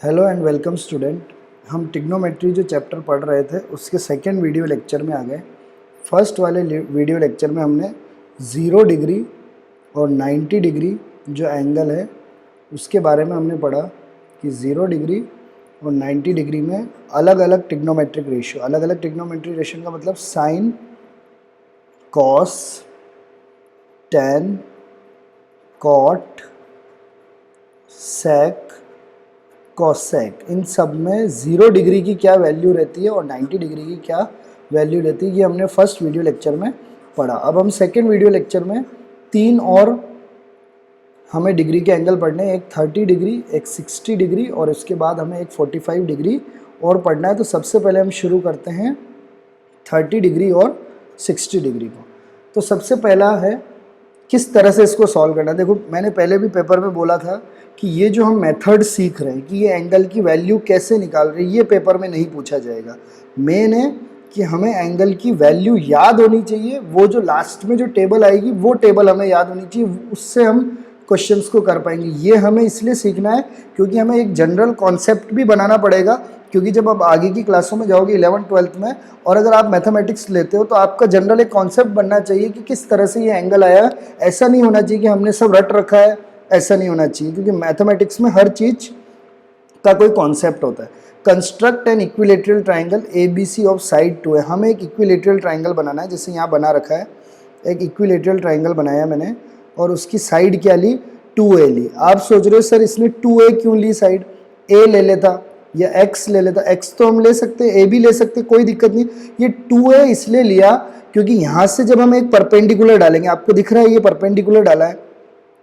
Hello and welcome student. हम trigonometry जो chapter पढ़ रहे थे उसके सेकेंड वीडियो लेक्चर में आ गए। फर्स्ट वाले वीडियो लेक्चर में हमने 0 डिग्री और 90 डिग्री जो एंगल है उसके बारे में हमने पढ़ा कि 0 डिग्री और 90 डिग्री में अलग अलग ट्रिग्नोमेट्रिक रेशियो, अलग अलग ट्रिग्नोमेट्रिक रेशियो का मतलब साइन, कॉस, टैन, कॉट, सेक, कॉसेक, इन सब में 0 डिग्री की क्या वैल्यू रहती है और 90 डिग्री की क्या वैल्यू रहती है, ये हमने फर्स्ट वीडियो लेक्चर में पढ़ा। अब हम सेकेंड वीडियो लेक्चर में 3 और हमें डिग्री के एंगल पढ़ने हैं, एक 30 डिग्री, एक 60 डिग्री और उसके बाद हमें एक 45 डिग्री और पढ़ना है। तो सबसे पहले हम शुरू करते हैं 30 डिग्री और 60 डिग्री को। तो सबसे पहला है किस तरह से इसको सॉल्व करना है। देखो, मैंने पहले भी पेपर में बोला था कि ये जो हम मेथड सीख रहे हैं कि ये एंगल की वैल्यू कैसे निकाल रहे हैं, ये पेपर में नहीं पूछा जाएगा। मेन है कि हमें एंगल की वैल्यू याद होनी चाहिए, वो जो लास्ट में जो टेबल आएगी वो टेबल हमें याद होनी चाहिए, उससे हम क्वेश्चंस को कर पाएंगे। ये हमें इसलिए सीखना है क्योंकि हमें एक जनरल कॉन्सेप्ट भी बनाना पड़ेगा, क्योंकि जब आप आगे की क्लासों में जाओगे 11th-12th में और अगर आप मैथमेटिक्स लेते हो तो आपका जनरल एक कॉन्सेप्ट बनना चाहिए कि किस तरह से ये एंगल आया। ऐसा नहीं होना चाहिए कि हमने सब रट रखा है, ऐसा नहीं होना चाहिए, क्योंकि मैथमेटिक्स में हर चीज़ का कोई कॉन्सेप्ट होता है। Construct an equilateral triangle ABC of side 2 है। हमें एक इक्विलेटरल ट्राइंगल बनाना है, जैसे यहाँ बना रखा है, एक इक्विलेटरल ट्राइंगल बनाया मैंने और उसकी साइड क्या ली, 2A ली। आप सोच रहे हो सर इसने 2A क्यों ली साइड, A ले लेता या X ले लेता। X तो हम ले सकते हैं, A भी ले सकते, कोई दिक्कत नहीं। ये 2A इसलिए लिया क्योंकि यहाँ से जब हम एक परपेंडिकुलर डालेंगे, आपको दिख रहा है ये परपेंडिकुलर डाला है,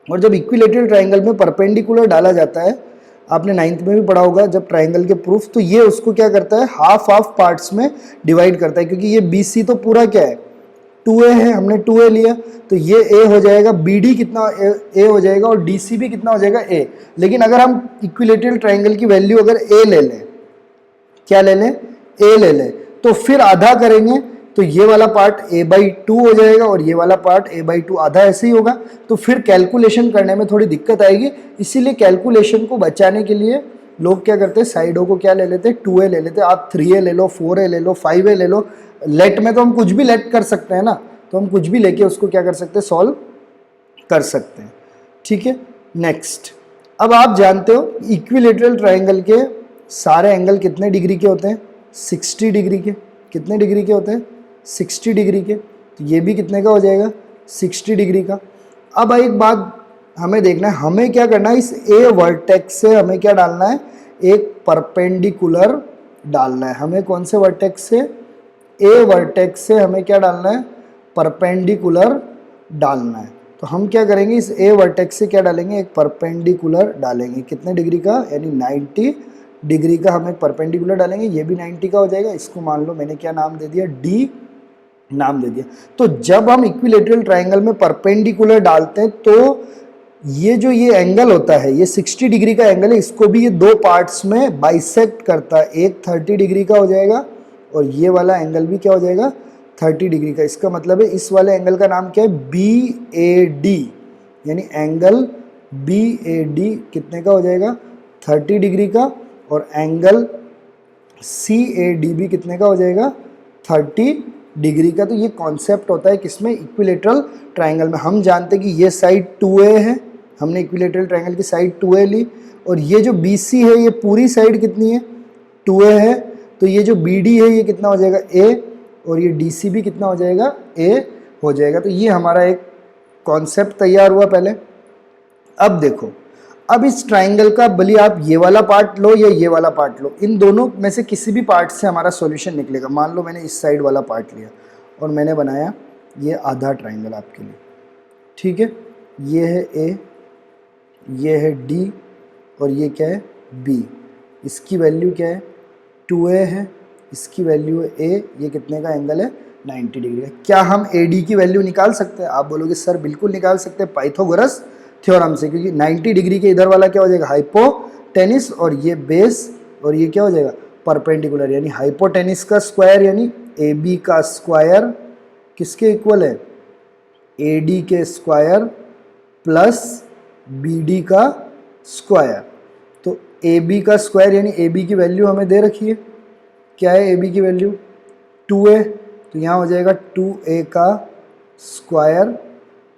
और जब इक्विलेटरल ट्राइंगल में परपेंडिकुलर डाला जाता है, आपने 9th में भी पढ़ा होगा जब ट्राइंगल के प्रूफ, तो ये उसको क्या करता है, हाफ हाफ पार्ट्स में डिवाइड करता है। क्योंकि ये BC तो पूरा क्या है, 2A है, हमने 2A लिया तो ये A हो जाएगा, BD कितना A हो जाएगा और DC भी कितना हो जाएगा, A। लेकिन अगर हम इक्विलेटरल ट्राइंगल की वैल्यू अगर A ले लें, क्या ले लें, A ले लें, तो फिर आधा करेंगे तो ये वाला पार्ट A/2 हो जाएगा और ये वाला पार्ट A/2 आधा ऐसे ही होगा। तो फिर कैलकुलेशन करने में थोड़ी दिक्कत आएगी, इसीलिए कैलकुलेशन को बचाने के लिए लोग क्या करते हैं, साइडों को क्या ले लेते हैं, 2A ले लेते हैं। आप 3A ले लो, 4A ले लो, 5A ले लो। लेट में तो हम कुछ भी लेट कर सकते हैं ना, तो हम कुछ भी लेके उसको क्या कर सकते हैं, सॉल्व कर सकते हैं। ठीक है, नेक्स्ट। अब आप जानते हो इक्विलेटरल ट्राइंगल के सारे एंगल कितने डिग्री के होते हैं, 60 डिग्री के। कितने डिग्री के होते हैं, 60 डिग्री के। तो ये भी कितने का हो जाएगा, 60 डिग्री का। अब एक बात हमें देखना है, हमें क्या करना है, इस A वर्टेक्स से हमें क्या डालना है, एक परपेंडिकुलर डालना है। हमें कौन से वर्टेक्स से, A वर्टेक्स से हमें क्या डालना है, परपेंडिकुलर डालना है। तो हम क्या करेंगे, इस A वर्टेक्स से क्या डालेंगे, एक परपेंडिकुलर डालेंगे। कितने डिग्री का, यानी 90 डिग्री का हम एक परपेंडिकुलर डालेंगे। ये भी 90 का हो जाएगा। इसको मान लो मैंने क्या नाम दे दिया, D नाम दे दिया। तो जब हम इक्विलेटरल ट्राइंगल में परपेंडिकुलर डालते हैं तो ये जो ये एंगल होता है, ये 60 डिग्री का एंगल है, इसको भी ये दो पार्ट्स में बाइसेक्ट करता है। एक 30 डिग्री का हो जाएगा और ये वाला एंगल भी क्या हो जाएगा, 30 डिग्री का। इसका मतलब है इस वाले एंगल का नाम क्या है, BAD, यानी एंगल BAD कितने का हो जाएगा, 30 डिग्री का। और एंगल CAD भी कितने का हो जाएगा, 30 डिग्री का। तो ये कॉन्सेप्ट होता है किसमें, इक्विलेटरल ट्राइंगल में। हम जानते हैं कि ये साइड 2A है, हमने इक्विलेटरल ट्राइंगल की साइड 2A ली, और ये जो BC है ये पूरी साइड कितनी है, 2A है। तो ये जो BD है ये कितना हो जाएगा, A, और ये DC भी कितना हो जाएगा, A हो जाएगा। तो ये हमारा एक कॉन्सेप्ट तैयार हुआ पहले। अब देखो, अब इस ट्राइंगल का भले आप ये वाला पार्ट लो या ये वाला पार्ट लो, इन दोनों में से किसी भी पार्ट से हमारा सॉल्यूशन निकलेगा। मान लो मैंने इस साइड वाला पार्ट लिया और मैंने बनाया ये आधा ट्राइंगल आपके लिए। ठीक है, ये है A, ये है D और ये क्या है, B। इसकी वैल्यू क्या है, 2A है, इसकी वैल्यू है A। ये कितने का एंगल है, 90 डिग्री का। क्या हम AD की वैल्यू निकाल सकते हैं, आप बोलोगे सर बिल्कुल निकाल सकते हैं, पाइथागोरस थ्योरम से। क्योंकि 90 डिग्री के इधर वाला क्या हो जाएगा, हाइपोटेनिस, और ये बेस, और ये क्या हो जाएगा, परपेंडिकुलर। यानी हाइपोटेनिस का स्क्वायर यानी AB का स्क्वायर किसके इक्वल है, AD के स्क्वायर प्लस BD का स्क्वायर। तो ए बी का स्क्वायर यानी ए बी की वैल्यू हमें दे रखी है, क्या है ए बी की वैल्यू 2a, तो यहाँ हो जाएगा 2a का square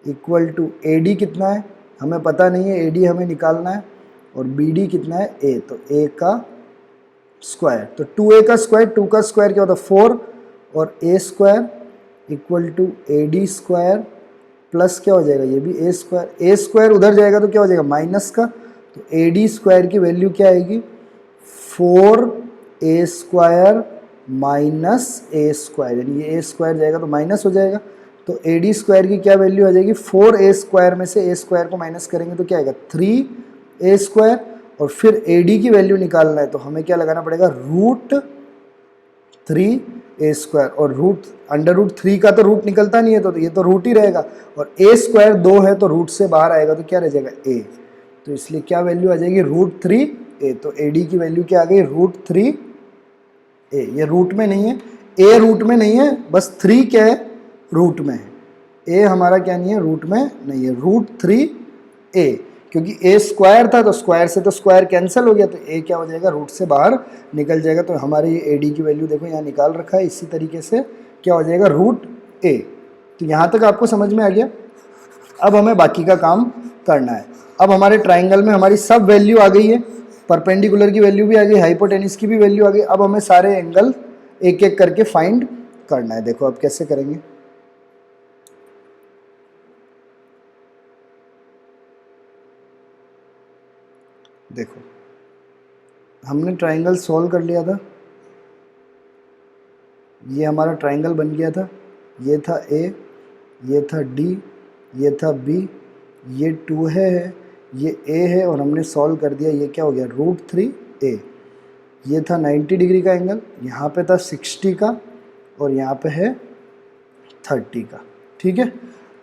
equal to A D कितना है हमें पता नहीं है, ए डी हमें निकालना है, और बी डी कितना है a, तो a का स्क्वायर, तो 2a का स्क्वायर, 2 का स्क्वायर क्या होता है 4, और a square equal to A D square plus क्या हो जाएगा ये भी a स्क्वायर, a स्क्वायर उधर जाएगा तो क्या हो जाएगा माइनस का, तो ए डी स्क्वायर की वैल्यू क्या आएगी 4a square minus a square, यानी ये a स्क्वायर जाएगा तो माइनस हो जाएगा, तो ए डी स्क्वायर की क्या वैल्यू आ जाएगी 4a स्क्वायर में से a स्क्वायर को माइनस करेंगे तो क्या आएगा 3a स्क्वायर, और फिर ए डी की वैल्यू निकालना है तो हमें क्या लगाना पड़ेगा रूट 3a स्क्वायर, और रूट अंडर रूट 3 का तो रूट निकलता नहीं है तो ये तो रूट ही रहेगा, और a स्क्वायर 2 है तो रूट से बाहर आएगा तो क्या रह जाएगा a, तो इसलिए क्या वैल्यू आ जाएगी रूट 3a, तो ए डी की वैल्यू क्या आ गई रूट 3a, ये रूट में नहीं है, a रूट में नहीं है, बस 3 क्या है रूट में है, a हमारा क्या नहीं है रूट में नहीं है, रूट 3a, क्योंकि a स्क्वायर था तो स्क्वायर से तो स्क्वायर कैंसिल हो गया, तो a क्या हो जाएगा रूट से बाहर निकल जाएगा, तो हमारे ये ad की वैल्यू देखो यहाँ निकाल रखा है, इसी तरीके से क्या हो जाएगा रूट a, तो यहाँ तक आपको समझ में आ गया। अब हमें बाकी का काम करना है। अब हमारे ट्राइंगल में हमारी सब वैल्यू आ गई है, परपेंडिकुलर की वैल्यू भी आ गई, हाइपोटेनिस की भी वैल्यू आ गई। अब हमें सारे एंगल एक एक करके फाइंड करना है। देखो अब कैसे करेंगे, देखो हमने ट्राइंगल सॉल्व कर लिया था, ये हमारा ट्राइंगल बन गया था, ये था ए, ये था डी, ये था बी, ये 2 है, ये ए है, और हमने सॉल्व कर दिया, ये क्या हो गया रूट 3a। ये था 90 डिग्री का एंगल, यहाँ पे था 60 का, और यहाँ पे है 30 का। ठीक है,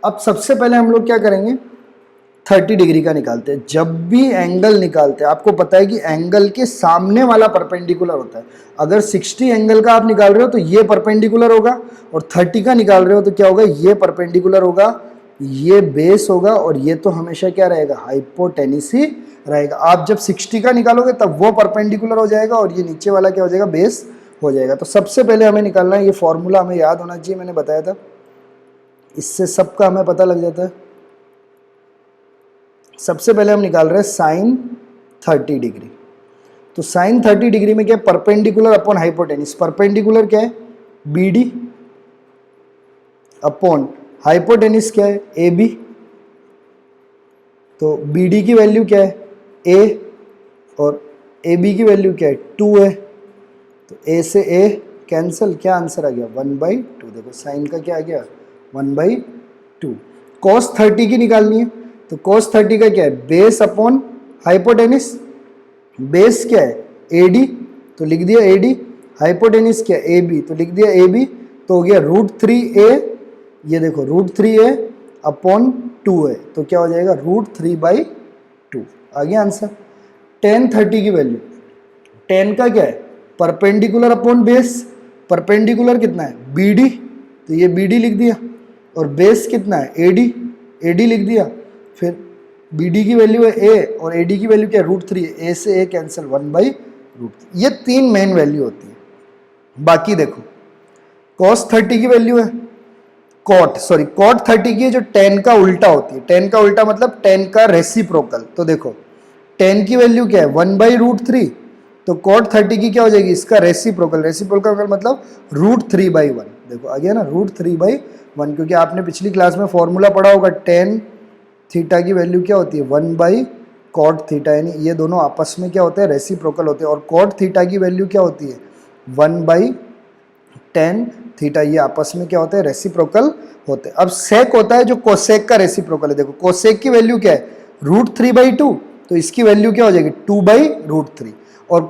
अब सबसे पहले हम लोग क्या करेंगे 30 डिग्री का निकालते हैं। जब भी एंगल निकालते हैं आपको पता है कि एंगल के सामने वाला परपेंडिकुलर होता है। अगर 60 एंगल का आप निकाल रहे हो तो ये परपेंडिकुलर होगा, और 30 का निकाल रहे हो तो क्या होगा ये परपेंडिकुलर होगा, ये बेस होगा, और ये तो हमेशा क्या रहेगा हाइपोटेनिस ही रहेगा। आप जब 60 का निकालोगे तब वो परपेंडिकुलर हो जाएगा, और ये नीचे वाला क्या हो जाएगा बेस हो जाएगा। तो सबसे पहले हमें निकालना है, ये फॉर्मूला हमें याद होना चाहिए, मैंने बताया था, इससे सबका हमें पता लग जाता है। सबसे पहले हम निकाल रहे हैं साइन 30 डिग्री। तो साइन 30 डिग्री में क्या है परपेंडिकुलर अपॉन हाइपोटेनिस। परपेंडिकुलर क्या है बी डी, अपॉन हाइपोटेनिस क्या है ए बी। तो बी डी की वैल्यू क्या है ए, और ए बी की वैल्यू क्या है 2 है, तो ए से ए कैंसिल, क्या आंसर आ गया 1/2। देखो साइन का क्या आ गया 1/2। कॉस 30 की निकालनी है, तो cos 30 का क्या है बेस अपॉन हाइपोटेनिस। बेस क्या है AD, तो लिख दिया AD, हाइपोटेनिस क्या है AB, तो लिख दिया AB, तो हो गया रूट 3a, ये देखो रूट 3a अपॉन 2 है, तो क्या हो जाएगा रूट 3/2। आ गया आंसर। tan 30 की वैल्यू, tan का क्या है परपेंडिकुलर अपॉन बेस। परपेंडिकुलर कितना है BD, तो ये BD लिख दिया, और बेस कितना है AD, AD लिख दिया। फिर BD की वैल्यू है A, और AD की वैल्यू क्या है रूट 3, A से A कैंसिल 1/√3। ये 3 मेन वैल्यू होती है। बाकी देखो cos 30 की वैल्यू है cot 30 की है जो tan का उल्टा होती है। tan का उल्टा मतलब tan का रेसिप्रोकल। तो देखो tan की वैल्यू क्या है 1/√3, तो cot 30 की क्या हो जाएगी इसका रेसिप्रोकल। रेसिप्रोकल मतलब √3/1। देखो आ गया ना √3/1, क्योंकि आपने पिछली क्लास में फॉर्मूला पढ़ा होगा tan थीटा की वैल्यू क्या होती है 1/cot थीटा, यानी ये दोनों आपस में क्या होते हैं रेसिप्रोकल होते हैं। और cot थीटा की वैल्यू क्या होती है 1/tan थीटा, ये आपस में क्या होते हैं रेसिप्रोकल होते हैं। अब सेक होता है जो कोसेक का रेसिप्रोकल है। देखो कोसेक की वैल्यू क्या है √3/2, तो इसकी वैल्यू क्या हो जाएगी 2/√3। और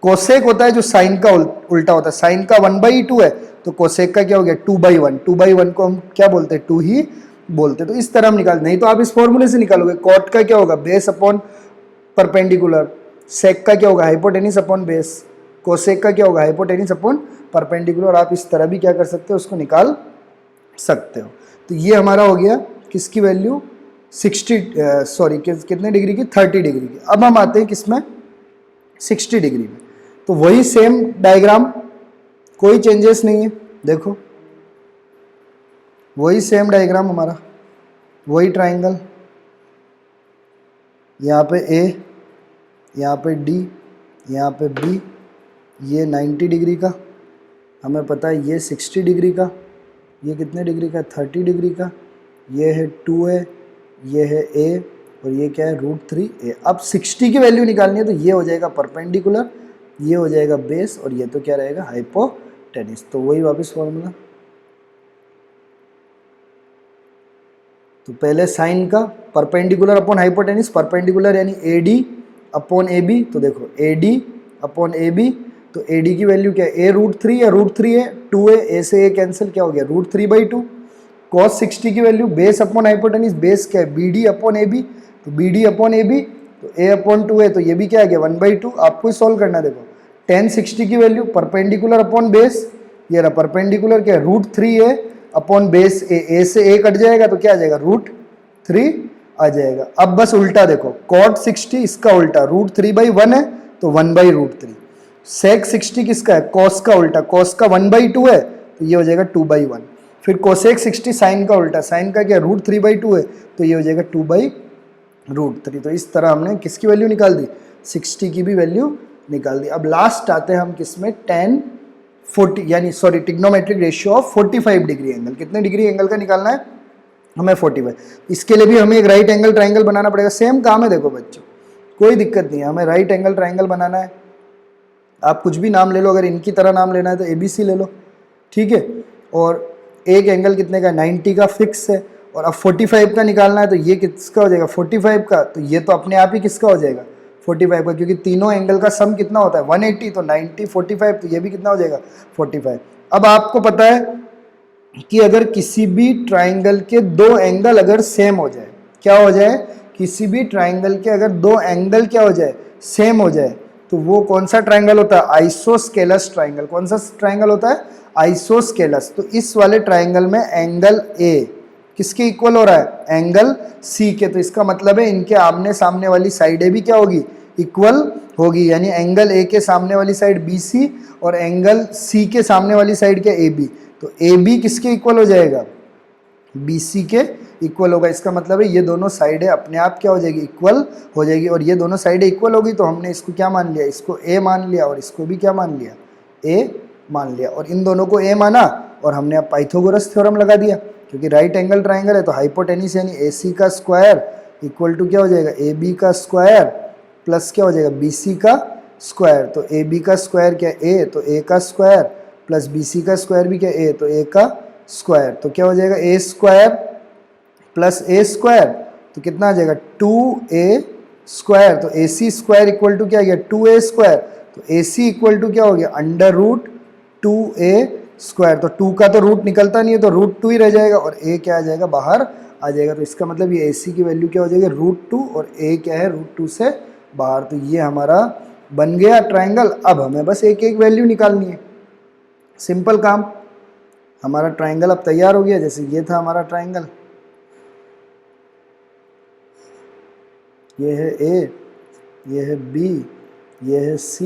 कोसेक होता है जो साइन का उल्टा होता है। साइन का 1/2 है, तो कोसेक का क्या हो गया 2/1। 2/1 को हम क्या बोलते हैं 2 ही बोलते। तो इस तरह हम निकाल, नहीं तो आप इस फॉर्मूले से निकालोगे। कॉट का क्या होगा बेस अपॉन परपेंडिकुलर, सेक का क्या होगा हाइपोटेनिस अपॉन बेस, कोसेक का क्या होगा हाइपोटेनिस अपॉन परपेंडिकुलर। आप इस तरह भी क्या कर सकते हो उसको निकाल सकते हो। तो ये हमारा हो गया किसकी वैल्यू कितने डिग्री की, 30 डिग्री की। अब हम आते हैं किसमें, 60 डिग्री में। तो वही सेम डायग्राम, कोई चेंजेस नहीं है, देखो वही सेम डायग्राम हमारा, वही ट्राइंगल, यहाँ पे ए, यहाँ पे डी, यहाँ पे बी, ये 90 डिग्री का, हमें पता है ये 60 डिग्री का, ये कितने डिग्री का, 30 डिग्री का, ये है 2a, ये है a, और ये क्या है, √3a। अब 60 की वैल्यू निकालनी है, तो ये हो जाएगा परपेंडिकुलर, ये हो जाएगा बेस, और ये तो क्या रहेगा, हाइपोटेनिस। तो वही वापस फॉर्मूला, तो पहले साइन का परपेंडिकुलर अपॉन हाइपोटेनिस, परपेंडिकुलर यानी AD अपॉन AB, तो देखो AD अपॉन AB, तो AD की वैल्यू क्या है, a√3 या √3 है, 2a, a से a कैंसिल, क्या हो गया, √3/2। cos 60 की value base upon hypotenuse, base क्या है, BD अपॉन AB, तो BD अपॉन AB, तो a अपॉन 2 है, तो ये भी क्या आ गया, 1/2। आपको ही सॉल्व करना है। देखो tan 60 की वैल्यू परपेंडिकुलर अपॉन बेस, ये रहा परपेंडिकुलर क्या है, √3 है अपॉन बेस a से a कट जाएगा, तो क्या आ जाएगा, √3 आ जाएगा। अब बस उल्टा देखो, cot 60 इसका उल्टा, √3/1 है तो 1/√3। sec 60 किसका है, cos का उल्टा, cos का 1/2 है तो ये हो जाएगा 2/1। फिर cosec 60 साइन का उल्टा, साइन का क्या, √3/2 है तो ये हो जाएगा 2/√3। तो इस तरह हमने किसकी वैल्यू निकाल दी, 60 की भी वैल्यू निकाल दी। अब लास्ट आते हैं हम किसमें, tan 40 यानी trigonometric ratio of 45 degree angle. कितने डिग्री एंगल का निकालना है हमें, 45। इसके लिए भी हमें एक राइट एंगल ट्राइंगल बनाना पड़ेगा। सेम काम है, देखो बच्चों कोई दिक्कत नहीं है, हमें राइट एंगल ट्राइंगल बनाना है। आप कुछ भी नाम ले लो, अगर इनकी तरह नाम लेना है तो ABC ले लो, ठीक है। और एक एंगल कितने का, 90 का फिक्स है, और अब 45 का निकालना है, तो ये किसका हो जाएगा, 45 का, तो ये तो अपने आप ही किसका हो जाएगा, 45 का, क्योंकि तीनों एंगल का सम कितना होता है 180, तो 90 45, तो ये भी कितना हो जाएगा 45। अब आपको पता है कि अगर किसी भी ट्राइंगल के दो एंगल अगर सेम हो जाए, क्या हो जाए, किसी भी ट्राइंगल के अगर दो एंगल क्या हो जाए, सेम हो जाए, तो वो कौन सा ट्राइंगल होता है, आइसोस्केलस ट्राइंगल। कौन सा ट्राइंगल होता है, आइसोस्केलस। तो इस वाले ट्राइंगल में एंगल A किसके इक्वल हो रहा है, एंगल C के, तो इसका मतलब है इनके आमने सामने वाली साइडें भी क्या होगी, इक्वल होगी। यानी एंगल A के सामने वाली साइड BC और एंगल C के सामने वाली साइड क्या AB, तो AB किसके इक्वल हो जाएगा, BC के इक्वल होगा। इसका मतलब है ये दोनों साइडें अपने आप क्या हो जाएगी, इक्वल हो जाएगी। और ये दोनों साइडें इक्वल होगी तो हमने इसको क्या मान लिया, इसको A मान लिया, और इसको भी क्या मान लिया, A मान लिया। और इन दोनों को A माना, और हमने अब पाइथागोरस थ्योरम लगा दिया, क्योंकि राइट एंगल ट्राइंगल है तो हाइपोटेनिस यानी AC का स्क्वायर इक्वल टू क्या हो जाएगा, AB का स्क्वायर प्लस क्या हो जाएगा, BC का स्क्वायर। तो AB का स्क्वायर क्या A, तो A का स्क्वायर प्लस BC का स्क्वायर भी क्या A, तो A का स्क्वायर। तो क्या हो जाएगा, A square plus A square, तो कितना आ जाएगा 2A स्क्वायर। तो AC स्क्वायर इक्वल टू क्या आ गया, 2A स्क्वायर। तो AC इक्वल टू क्या हो गया, √2A स्क्वायर। तो 2 का तो रूट निकलता नहीं है, तो √2 ही रह जाएगा, और A क्या आ जाएगा, बाहर आ जाएगा। तो इसका मतलब ये AC की वैल्यू क्या हो जाएगी, √2, और A क्या है, √2 से बाहर। तो ये हमारा बन गया ट्राइंगल। अब हमें बस एक एक वैल्यू निकालनी है, सिंपल काम। हमारा ट्राइंगल अब तैयार हो गया। जैसे ये था हमारा ट्राइंगल, ये है A, ये है B, ये है C,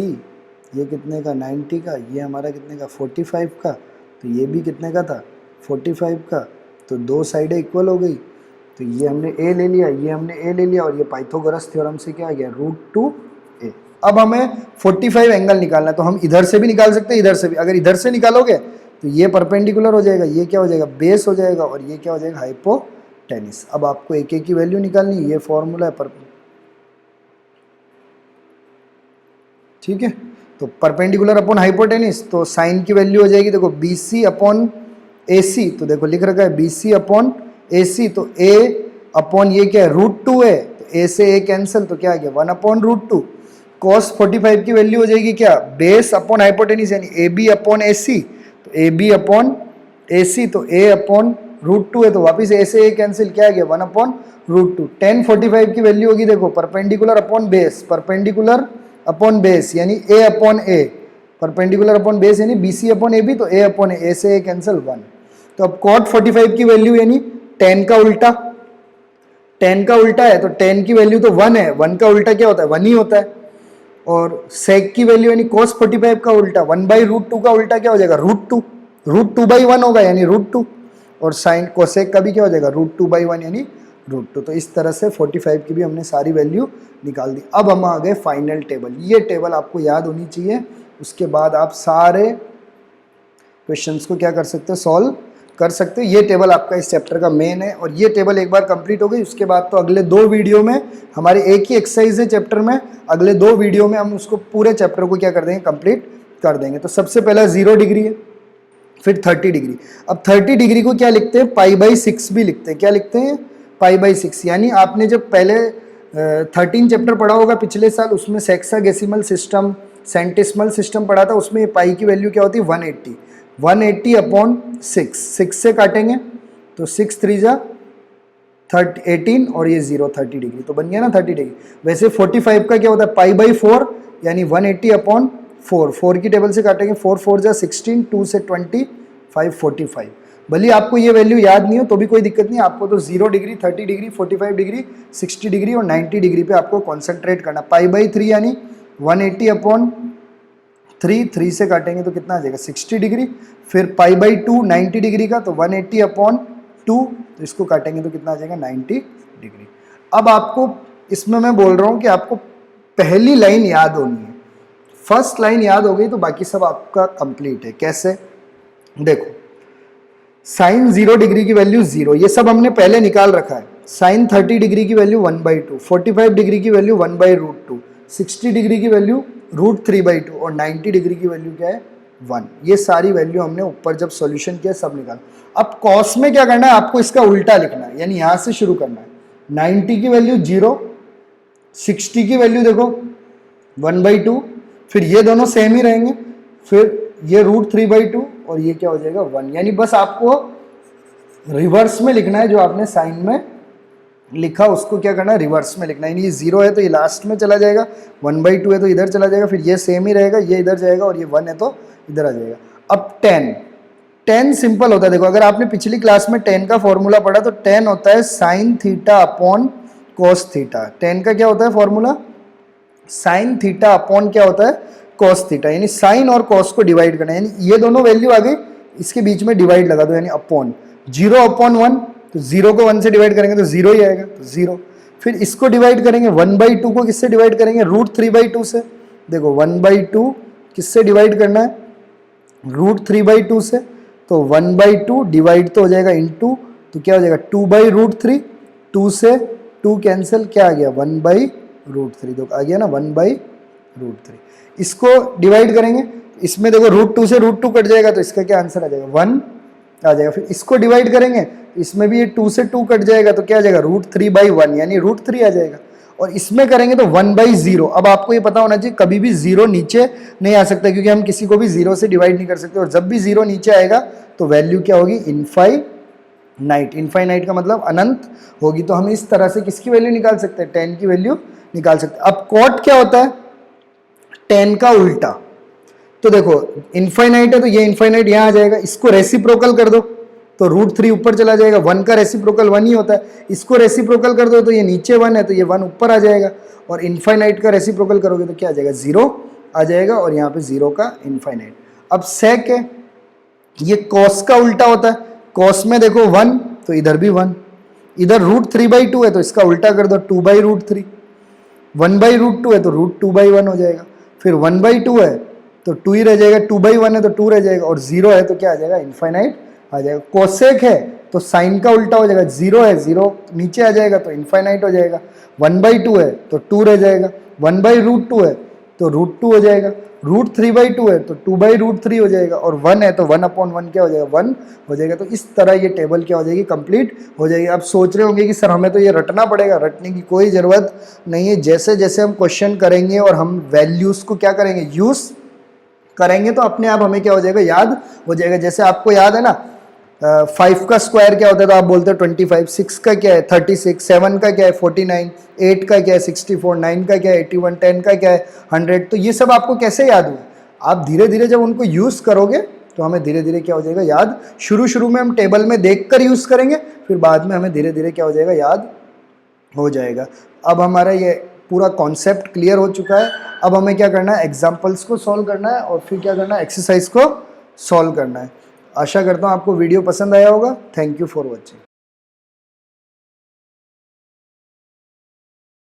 ये कितने का 90 का, ये हमारा कितने का 45 का, तो ये भी कितने का था 45 का। तो दो साइडें इक्वल हो गई, तो ये हमने A ले लिया, ये हमने A ले लिया, और ये पाइथागोरस थ्योरम से क्या आ गया, √2A। अब हमें 45 एंगल निकालना है, तो हम इधर से भी निकाल सकते हैं, इधर से भी। अगर इधर से निकालोगे तो ये परपेंडिकुलर हो जाएगा, ये क्या हो जाएगा, बेस हो जाएगा, और ये क्या हो जाएगा, हाइपोटेनिस। अब आपको एक एक की वैल्यू निकालनी है, ये फॉर्मूला है ठीक है। तो परपेंडिकुलर अपॉन हाइपोटेनिस, तो साइन की वैल्यू हो जाएगी, देखो BC अपॉन AC, तो देखो लिख रखा है BC अपॉन AC, तो A अपॉन ये क्या है, √2 है, तो A से A कैंसिल, तो क्या आ गया 1/√2। cos 45 की वैल्यू हो जाएगी क्या, बेस अपॉन हाइपोटेनिस यानी AB अपॉन AC, तो AB अपॉन AC, तो A अपॉन √2 है, तो वापिस A से A कैंसिल, क्या आ गया 1/√2। tan 45 की वैल्यू होगी, देखो perpendicular upon base, perpendicular upon base यानी A upon A, perpendicular upon base यानी BC अपॉन AB, तो A अपॉन A से A कैंसिल 1। तो अब cot 45 की वैल्यू यानी tan का उल्टा, tan का उल्टा है तो tan की वैल्यू तो 1 है, 1 का उल्टा क्या होता है, 1 ही होता है। और sec की वैल्यू यानी cos 45 का उल्टा 1/√2 का उल्टा क्या हो जाएगा, √2, √2/1 होगा यानी √2। और साइन कोसेक का भी क्या हो जाएगा, √2/1 यानी √2। तो इस तरह से 45 की भी हमने सारी वैल्यू निकाल दी। अब हम आ गए फाइनल टेबल। ये टेबल आपको याद होनी चाहिए, उसके बाद आप सारे क्वेश्चंस को क्या कर सकते हो, सॉल्व कर सकते हो। ये टेबल आपका इस चैप्टर का मेन है, और ये टेबल एक बार कंप्लीट हो गई उसके बाद तो अगले 2 वीडियो में हमारे एक ही एक्सरसाइज है चैप्टर में, अगले 2 वीडियो में हम उसको पूरे चैप्टर को क्या कर देंगे, कंप्लीट कर देंगे। तो सबसे पहला 0 डिग्री है, फिर 30 डिग्री। अब 30 डिग्री को क्या लिखते हैं, π/6 भी लिखते हैं। क्या लिखते हैं, π/6। यानी आपने जब पहले 13 चैप्टर पढ़ा होगा पिछले साल, उसमें सेक्साडेसिमल सिस्टम, सेंटेसिमल सिस्टम पढ़ा था, उसमें पाई की वैल्यू क्या होती है, 180। 180/6, 6 से काटेंगे तो 6 3 जा 18 और ये 0 30 डिग्री, तो बन गया ना 30 डिग्री। वैसे 45 का क्या होता है, π/4 यानी 180/4, 4 की टेबल से काटेंगे, 4 4 जा 16, 2 से 20, 5 45। भले आपको ये वैल्यू याद नहीं हो तो भी कोई दिक्कत नहीं, आपको तो 0 डिग्री, 30 डिग्री, 45 डिग्री, 60 डिग्री और 90 डिग्री पे आपको कॉन्सेंट्रेट करना। π/3 यानी 180/3, 3 से काटेंगे तो कितना आ जाएगा, 60 डिग्री। फिर π/2 90 डिग्री का, तो 180/2, तो इसको काटेंगे तो कितना आ जाएगा, 90 डिग्री। अब आपको इसमें मैं बोल रहा हूँ कि आपको पहली लाइन याद होनी है। फर्स्ट लाइन याद हो गई तो बाकी सब आपका कंप्लीट है। कैसे, देखो साइन 0 डिग्री की वैल्यू 0, ये सब हमने पहले निकाल रखा है। साइन 30 डिग्री की वैल्यू 1/2, 45 डिग्री की वैल्यू 1/√2, 60 डिग्री की वैल्यू √3/2 और 90 डिग्री की वैल्यू क्या है, 1। ये सारी वैल्यू हमने ऊपर जब सॉल्यूशन किया सब निकाला। अब कॉस में क्या करना है, आपको इसका उल्टा लिखना है, यानी यहां से शुरू करना है। 90 की वैल्यू 0, 60 की वैल्यू देखो 1/2, फिर ये दोनों सेम ही रहेंगे, फिर ये √3/2 और ये क्या हो जाएगा, 1। यानी बस आपको रिवर्स में लिखना है, जो आपने साइन में लिखा उसको क्या करना है, रिवर्स में लिखना है। यानी ये 0 है तो ये लास्ट में चला जाएगा, 1/2 है तो इधर चला जाएगा, फिर ये सेम ही रहेगा, ये इधर जाएगा, और ये 1 है तो इधर आ जाएगा। अब 10 सिंपल होता है। देखो अगर आपने पिछली क्लास में 10 का फॉर्मूला पढ़ा तो 10 होता है sine theta upon cos theta. 10 का क्या होता है फॉर्मूला, साइन थीटा अपॉन क्या होता है, कॉस थीटा। यानी साइन और कॉस को डिवाइड करना है, यानी ये दोनों वैल्यू आ गई, इसके बीच में डिवाइड लगा दो, यानी अपॉन 0/1, तो 0 को 1 से डिवाइड करेंगे तो 0 ही आएगा, तो 0। फिर इसको डिवाइड करेंगे 1/2 को किससे डिवाइड करेंगे, √3/2 से। देखो 1/2 किससे डिवाइड करना है, √3/2 से, तो 1/2 डिवाइड तो हो जाएगा इंटू, तो क्या हो जाएगा 2/√3, 2 से 2 कैंसिल, क्या आ गया 1/√3, तो आ गया ना 1/√3। इसको डिवाइड करेंगे, इसमें देखो √2 से √2 कट जाएगा तो इसका क्या आंसर आ जाएगा, 1 आ जाएगा। फिर इसको डिवाइड करेंगे, इसमें भी ये 2 से 2 कट जाएगा तो क्या आ जाएगा, √3/1 यानी √3 आ जाएगा। और इसमें करेंगे तो 1/0। अब आपको ये पता होना चाहिए कभी भी 0 नीचे नहीं आ सकता, क्योंकि हम किसी को भी 0 से डिवाइड नहीं कर सकते, और जब भी 0 नीचे आएगा तो वैल्यू क्या होगी, इनफाइनाइट। इनफाइनाइट का मतलब अनंत होगी। तो हम इस तरह से किसकी वैल्यू निकाल सकते हैं, 10 की वैल्यू निकाल सकते हैं। अब कॉट क्या होता है, 10 का उल्टा। तो देखो इनफाइनाइट है तो ये इनफाइनाइट यहां आ जाएगा, इसको रेसिप्रोकल कर दो तो √3 ऊपर चला जाएगा, 1 का रेसिप्रोकल 1 ही होता है। इसको रेसिप्रोकल कर दो तो ये नीचे 1 है तो ये 1 ऊपर आ जाएगा, और इनफाइनाइट का रेसिप्रोकल करोगे तो क्या आ जाएगा, 0 आ जाएगा, और यहाँ पे 0 का इनफाइनाइट। अब सेक है, ये कॉस का उल्टा होता है। कॉस में देखो 1 तो इधर भी 1, इधर √3/2 है तो इसका उल्टा कर दो 2/√3, 1/√2 है तो √2/1 हो जाएगा, फिर 1/2 है तो 2 ही रह जाएगा, 2/1 है तो 2 रह जाएगा, और 0 है तो क्या आ जाएगा, इनफाइनाइट आ जाएगा। कोसेक है तो साइन का उल्टा हो जाएगा, 0 है 0 नीचे आ जाएगा तो इनफाइनाइट हो जाएगा, 1/2 है तो 2 रह जाएगा, 1/√2 है तो √2 हो जाएगा, √3/2 है तो 2/√3 हो जाएगा, और 1 है तो 1/1 क्या हो जाएगा, 1 हो जाएगा। तो इस तरह ये टेबल क्या हो जाएगी, कंप्लीट हो जाएगी। आप सोच रहे होंगे कि सर हमें तो ये रटना पड़ेगा, रटने की कोई ज़रूरत नहीं है। जैसे जैसे हम क्वेश्चन करेंगे और हम वैल्यूज़ को क्या करेंगे, यूज़ करेंगे, तो अपने आप हमें क्या हो जाएगा, याद हो जाएगा। जैसे आपको याद है ना 5 का स्क्वायर क्या होता है तो आप बोलते हो 25, 6 का क्या है 36, 7 का क्या है 49, 8 का क्या है 64, 9 का क्या है 81, 10 का क्या है 100। तो ये सब आपको कैसे याद हुआ, आप धीरे धीरे जब उनको यूज़ करोगे तो हमें धीरे धीरे क्या हो जाएगा, याद। शुरू में हम टेबल में देख कर यूज़ करेंगे, फिर बाद में हमें धीरे धीरे क्या हो जाएगा, याद हो जाएगा। अब हमारा ये पूरा कॉन्सेप्ट क्लियर हो चुका है। अब हमें क्या करना है, एग्जाम्पल्स को सॉल्व करना है और फिर क्या करना है, एक्सरसाइज को सॉल्व करना है। आशा करता हूँ आपको वीडियो पसंद आया होगा। Thank you for watching.